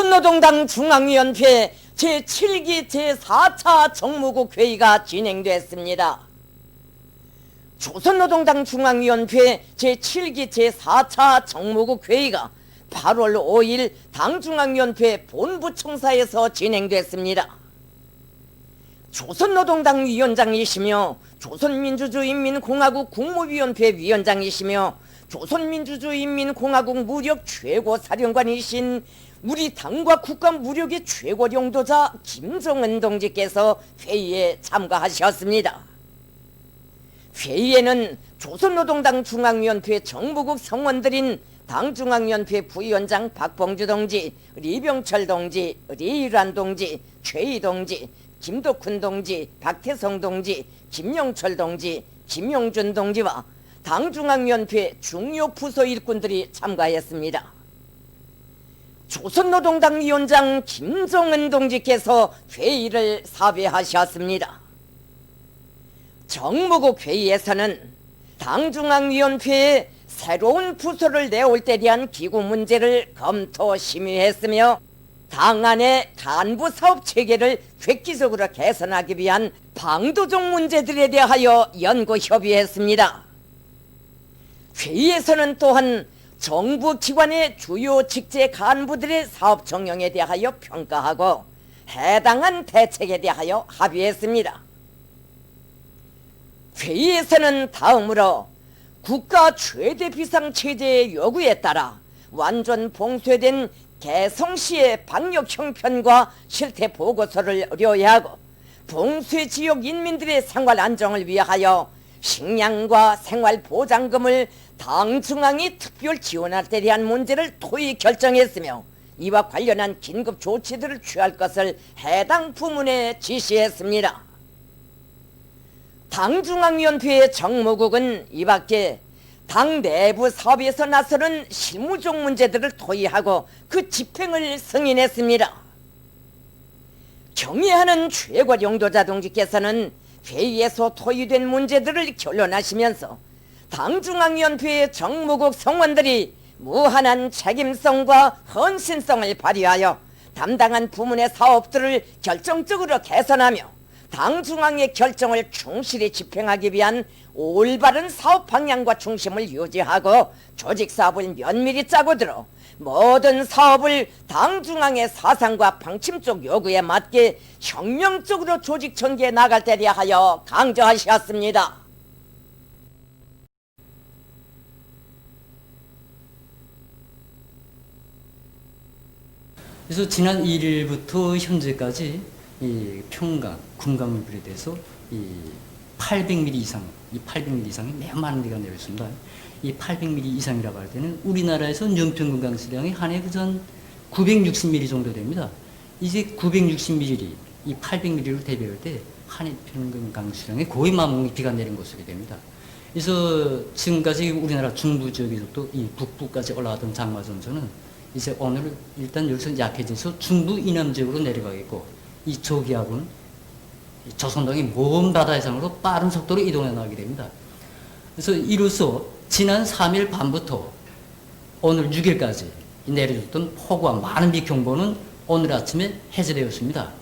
조선노동당 중앙위원회 제7기 제4차 정무국 회의가 진행됐습니다. 조선노동당 중앙위원회 제7기 제4차 정무국 회의가 8월 5일 당중앙위원회 본부총사에서 진행됐습니다. 조선노동당 위원장이시며 조선민주주의인민공화국 국무위원회 위원장이시며 조선민주주의인민공화국 무력 최고사령관이신 우리 당과 국가 무력의 최고領導자 김정은 동지께서 회의에 참가하셨습니다. 회의에는 조선노동당 중앙위원회 정무국 성원들인 당중앙위원회 부위원장 박봉주 동지, 리병철 동지, 리일환 동지, 최희 동지, 김덕훈 동지, 박태성 동지, 김영철 동지, 김용준 동지와 당중앙위원회 중요 부서 일꾼들이 참가했습니다. 조선노동당 위원장 김정은 동지께서 회의를 사회하셨습니다. 정무국 회의에서는 당중앙위원회에 새로운 부서를 내올 때 대한 기구 문제를 검토 심의했으며 당 안의 간부 사업 체계를 획기적으로 개선하기 위한 방도적 문제들에 대하여 연구 협의했습니다. 회의에서는 또한 정부 기관의 주요 직제 간부들의 사업 정령에 대하여 평가하고 해당한 대책에 대하여 합의했습니다. 회의에서는 다음으로 국가 최대 비상체제의 요구에 따라 완전 봉쇄된 개성시의 방역 형편과 실태 보고서를 의뢰하고 봉쇄 지역 인민들의 생활 안정을 위하여 식량과 생활보장금을 당 중앙이 특별 지원할 때 대한 문제를 토의 결정했으며 이와 관련한 긴급 조치들을 취할 것을 해당 부문에 지시했습니다. 당중앙위원회의 정무국은 이밖에 당 내부 사업에서 나서는 실무적 문제들을 토의하고 그 집행을 승인했습니다. 경의하는 최고領導자 동지께서는 회의에서 토의된 문제들을 결론하시면서 당중앙위원회의 정무국 성원들이 무한한 책임성과 헌신성을 발휘하여 담당한 부문의 사업들을 결정적으로 개선하며 당중앙의 결정을 충실히 집행하기 위한 올바른 사업 방향과 중심을 유지하고 조직사업을 면밀히 짜고 들어 모든 사업을 당중앙의 사상과 방침적 요구에 맞게 혁명적으로 조직 전개해 나갈 때 대하여 강조하셨습니다. 그래서 지난 1일부터 현재까지 이 평강, 군강물에 대해서 이 800mm 이상, 이 800mm 이상이 매우 많은 데가 내렸습니다. 이 800mm 이상이라고 할 때는 우리나라에서 연평균 강수량이 한 해 그전 960mm 정도 됩니다. 이제 960mm, 이 800mm를 대비할 때 한 해 평균 강수량이 거의 만봉이 비가 내린 것으로 됩니다. 그래서 지금까지 우리나라 중부 지역에서부터 이 북부까지 올라갔던 장마 전선은 이제 오늘 일단 여기서 약해져서 중부 이남 지역으로 내려가겠고 이 저기압은 조선동이 먼 바다 해상으로 빠른 속도로 이동해 나가게 됩니다. 그래서 이로써 지난 3일 밤부터 오늘 6일까지 내려줬던 폭우와 많은 비 경보는 오늘 아침에 해제되었습니다.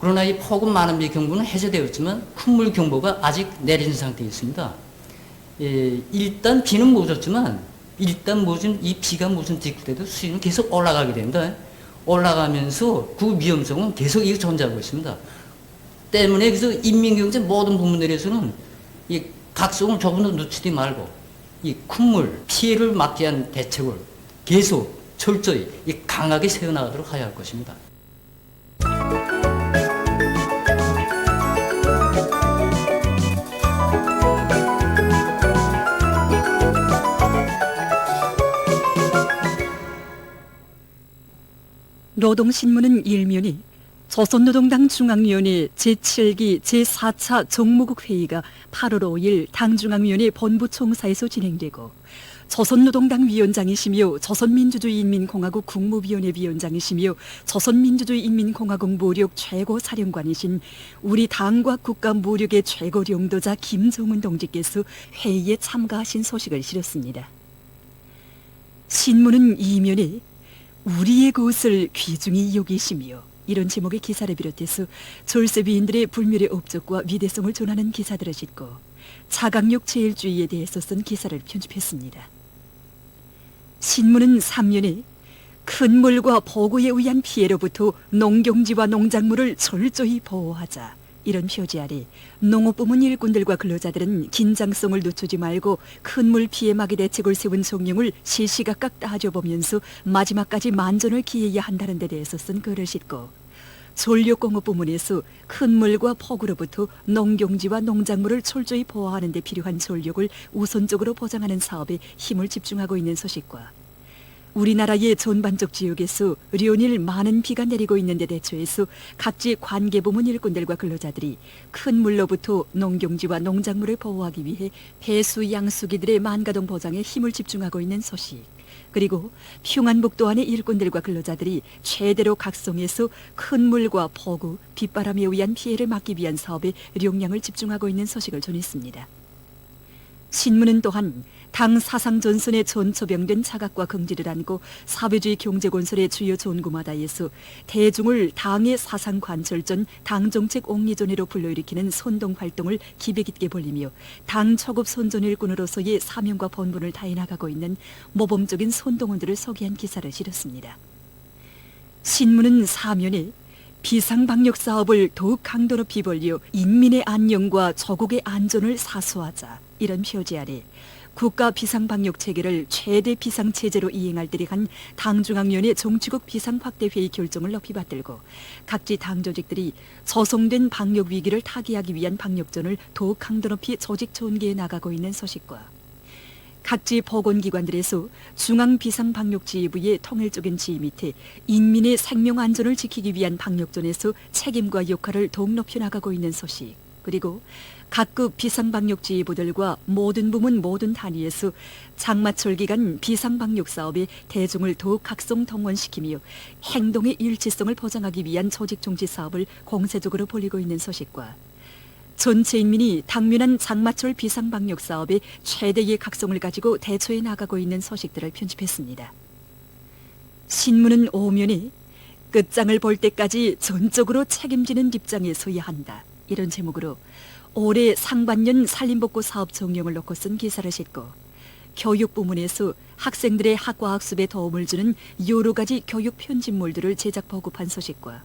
그러나 이 폭우 많은 비 경보는 해제되었지만 큰 물 경보가 아직 내린 상태에 있습니다. 일단 비는 못 줬지만 일단 이 비가 묻은 직후에도 수위는 계속 올라가게 됩니다. 올라가면서 그 위험성은 계속 존재하고 있습니다. 때문에 그래서 인민경제 모든 부문들에서는 이 각성을 조금 더 놓치지 말고 이 큰 물 피해를 막기 위한 대책을 계속 철저히 강하게 세워나가도록 해야 할 것입니다. 노동신문은 일면이 조선노동당 중앙위원회 제7기 제4차 정무국 회의가 8월 5일 당중앙위원회 본부총사에서 진행되고 조선노동당 위원장이시며 조선민주주의인민공화국 국무위원회 위원장이시며 조선민주주의인민공화국 무력 최고사령관이신 우리 당과 국가 무력의 최고領導자 김정은 동지께서 회의에 참가하신 소식을 실었습니다. 신문은 이면에 우리의 곳을 귀중히 여기시며 이런 제목의 기사를 비롯해서 졸세비인들의 불멸의 업적과 위대성을 존하는 기사들을 싣고 자강력 제일주의에 대해서 쓴 기사를 편집했습니다. 신문은 3년에 큰 물과 폭우에 의한 피해로부터 농경지와 농작물을 철저히 보호하자 이런 표지 아래 농업부문 일꾼들과 근로자들은 긴장성을 늦추지 말고 큰 물 피해 막이 대책을 세운 정령을 시시각각 따져보면서 마지막까지 만전을 기해야 한다는 데 대해서 쓴 글을 싣고 전력공업 부문에서 큰 물과 폭우로부터 농경지와 농작물을 철저히 보호하는 데 필요한 전력을 우선적으로 보장하는 사업에 힘을 집중하고 있는 소식과 우리나라의 전반적 지역에서 련일 많은 비가 내리고 있는 데 대처해서 각지 관계부문 일꾼들과 근로자들이 큰 물로부터 농경지와 농작물을 보호하기 위해 배수 양수기들의 만가동 보장에 힘을 집중하고 있는 소식, 그리고 평안북도 안의 일꾼들과 근로자들이 최대로 각성해서 큰 물과 폭우, 빗바람에 의한 피해를 막기 위한 사업에 역량을 집중하고 있는 소식을 전했습니다. 신문은 또한 당 사상전선에 전초병된 자각과 긍지를 안고 사회주의 경제건설의 주요 전구마다에서 대중을 당의 사상관철전 당정책 옹리전회로 불러일으키는 선동활동을 기백있게 벌리며 당 초급 선전일꾼으로서의 사명과 본분을 다해 나가고 있는 모범적인 선동원들을 소개한 기사를 실었습니다. 신문은 사면에 비상방역 사업을 더욱 강도 높이 벌려 인민의 안녕과 조국의 안전을 사수하자 이런 표지 아래 국가 비상방역 체계를 최대 비상체제로 이행할 때를 한 당중앙위원회 정치국 비상확대회의 결정을 높이 받들고 각지 당조직들이 조성된 방역 위기를 타개하기 위한 방역전을 더욱 강도 높이 조직 전개해 나가고 있는 소식과 각지 보건기관들에서 중앙비상방역지휘부의 통일적인 지휘 밑에 인민의 생명 안전을 지키기 위한 방역전에서 책임과 역할을 더욱 높여나가고 있는 소식, 그리고 각급 비상방역지휘부들과 모든 부문 모든 단위에서 장마철 기간 비상방역사업에 대중을 더욱 각성 동원시키며 행동의 일치성을 보장하기 위한 조직중지 사업을 공세적으로 벌이고 있는 소식과 전체 인민이 당면한 장마철 비상방역 사업에 최대의 각성을 가지고 대처해 나가고 있는 소식들을 편집했습니다. 신문은 오면에 끝장을 볼 때까지 전적으로 책임지는 입장에 서야 한다 이런 제목으로 올해 상반년 산림복구 사업 정령을 놓고 쓴 기사를 싣고 교육부문에서 학생들의 학과학습에 도움을 주는 여러 가지 교육 편집물들을 제작 보급한 소식과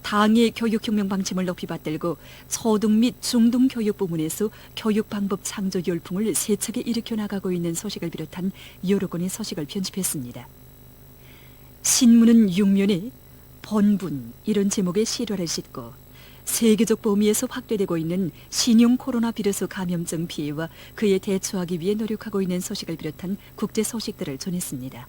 당의 교육혁명 방침을 높이 받들고 초등 및 중등 교육 부문에서 교육 방법 창조 열풍을 세차게 일으켜 나가고 있는 소식을 비롯한 여러 건의 소식을 편집했습니다. 신문은 6면에 본분 이런 제목의 실화를 싣고 세계적 범위에서 확대되고 있는 신형 코로나 비루스 감염증 피해와 그에 대처하기 위해 노력하고 있는 소식을 비롯한 국제 소식들을 전했습니다.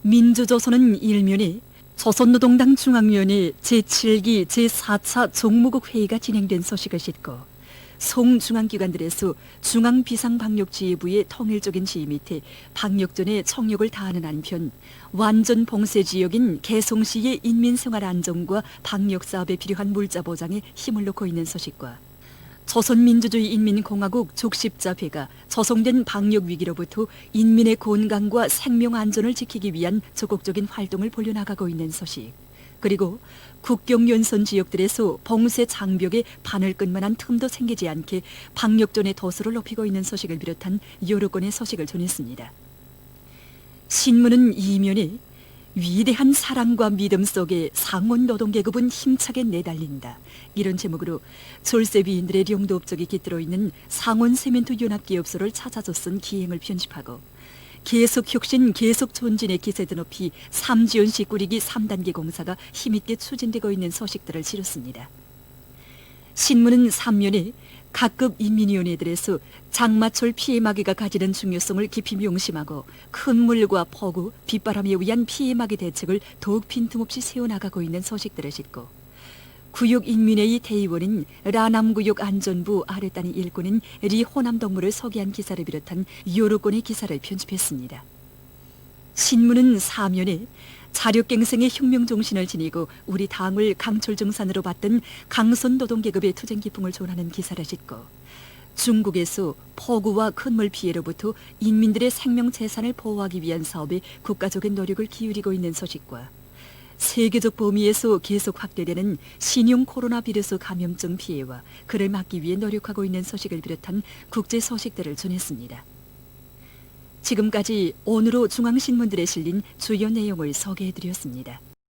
민주조선은 1면에 조선노동당 중앙위원회 제7기 제4차 종무국 회의가 진행된 소식을 싣고 송중앙기관들에서 중앙비상방역지휘부의 통일적인 지휘 밑에 방역전에 총력을 다하는 한편 완전 봉쇄지역인 개성시의 인민생활 안정과 방역사업에 필요한 물자 보장에 힘을 놓고 있는 소식과 조선민주주의인민공화국 족십자회가 조성된 방역위기로부터 인민의 건강과 생명 안전을 지키기 위한 적극적인 활동을 벌여나가고 있는 소식, 그리고 국경 연선 지역들에서 봉쇄 장벽에 바늘 끈만한 틈도 생기지 않게 방역전의 도수를 높이고 있는 소식을 비롯한 여러 건의 소식을 전했습니다. 신문은 2면에 위대한 사랑과 믿음 속에 상원 노동계급은 힘차게 내달린다 이런 제목으로 졸세비인들의 령도 업적이 깃들어 있는 상원 세멘트 연합기업소를 찾아서 쓴 기행을 편집하고 계속 혁신 계속 촌진의 기세도 높이 삼지연시 꾸리기 3단계 공사가 힘있게 추진되고 있는 소식들을 실었습니다. 신문은 3면에 각급 인민위원회들에서 장마철 피해 막이가 가지는 중요성을 깊이 명심하고 큰 물과 폭우, 빗바람에 의한 피해 막이 대책을 더욱 빈틈없이 세워나가고 있는 소식들을 싣고 구역인민회의 대의원인 라남구역 안전부 아르따니 일꾼인 리 호남동무를 소개한 기사를 비롯한 여러 건의 기사를 편집했습니다. 신문은 4면에 자력갱생의 혁명정신을 지니고 우리 당을 강철정산으로 봤던 강선노동계급의 투쟁기풍을 존하는 기사를 싣고 중국에서 폭우와 큰 물 피해로부터 인민들의 생명 재산을 보호하기 위한 사업에 국가적인 노력을 기울이고 있는 소식과 세계적 범위에서 계속 확대되는 신형 코로나 바이러스 감염증 피해와 그를 막기 위해 노력하고 있는 소식을 비롯한 국제 소식들을 전했습니다. 지금까지 오늘로 중앙신문들에 실린 주요 내용을 소개해드렸습니다.